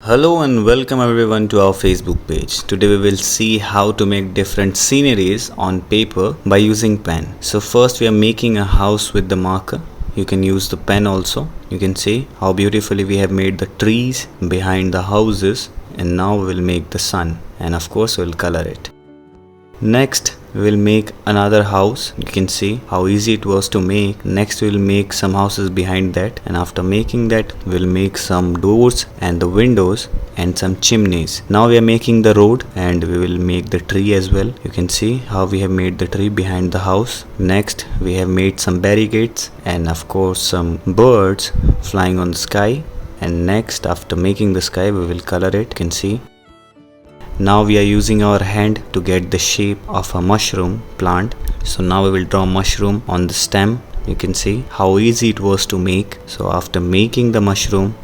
Hello and welcome everyone to our Facebook page. Today we will see how to make different sceneries on paper by using pen. So first we are making a house with the marker. You can use the pen also. You can see how beautifully we have made the trees behind the houses, and now we will make the sun, and of course we will color it. Next we will make another house. You can see how easy it was to make. Next we will make some houses behind that, and after making that we will make some doors and the windows and some chimneys. Now we are making the road, and we will make the tree as well. You can see how we have made the tree behind the house. Next we have made some barricades and of course some birds flying on the sky. And next, after making the sky, we will color it. You can see. Now we are using our hand to get the shape of a mushroom plant. So now we will draw mushroom on the stem. You can see how easy it was to make. So after making the mushroom,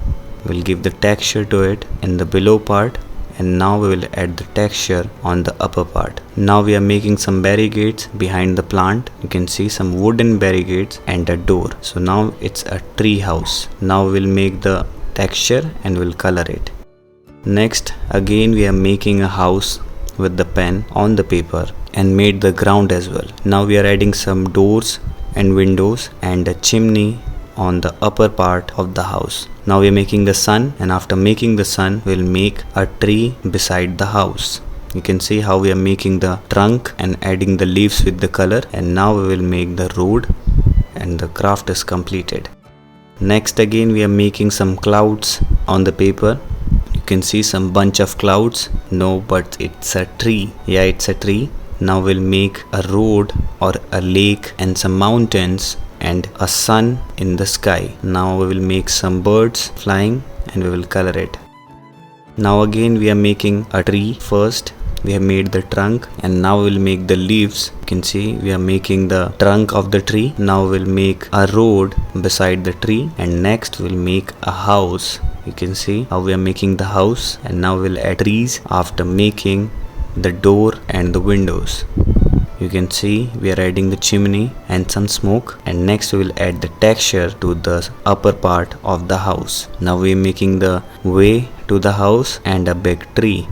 we'll give the texture to it in the below part, and now we will add the texture on the upper part. Now we are making some barricades behind the plant. You can see some wooden barricades and a door. So now it's a tree house. Now we'll make the texture and we'll color it. Next, again we are making a house with the pen on the paper and made the ground as well. Now we are adding some doors and windows and a chimney on the upper part of the house. Now we are making the sun, and after making the sun, we'll make a tree beside the house. You can see how we are making the trunk and adding the leaves with the color, and now we will make the road, and the craft is completed. Next, again we are making some clouds on the paper. You can see some bunch of clouds. No, but it's a tree. Yeah, it's a tree. Now we'll make a road or a lake and some mountains and a sun in the sky. Now we will make some birds flying and we will color it. Now again we are making a tree first. We have made the trunk, and now we'll make the leaves. You can see we are making the trunk of the tree. Now we'll make a road beside the tree, and next we'll make a house. You can see how we are making the house, and now we'll add trees after making the door and the windows. You can see we are adding the chimney and some smoke, and next we will add the texture to the upper part of the house. Now we are making the way to the house and a big tree.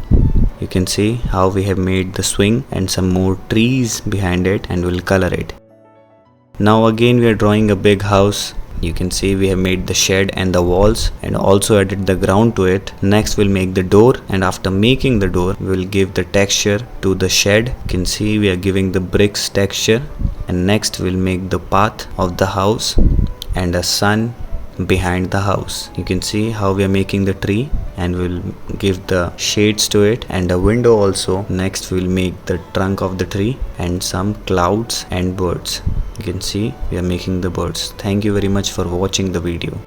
You can see how we have made the swing and some more trees behind it, and we'll color it. Now again we are drawing a big house. You can see we have made the shed and the walls and also added the ground to it. Next we'll make the door, and after making the door we'll give the texture to the shed. You can see we are giving the bricks texture, and next we'll make the path of the house and a sun behind the house. You can see how we are making the tree, and we'll give the shades to it and a window also. Next we'll make the trunk of the tree and some clouds and birds. You can see we are making the birds. Thank you very much for watching the video.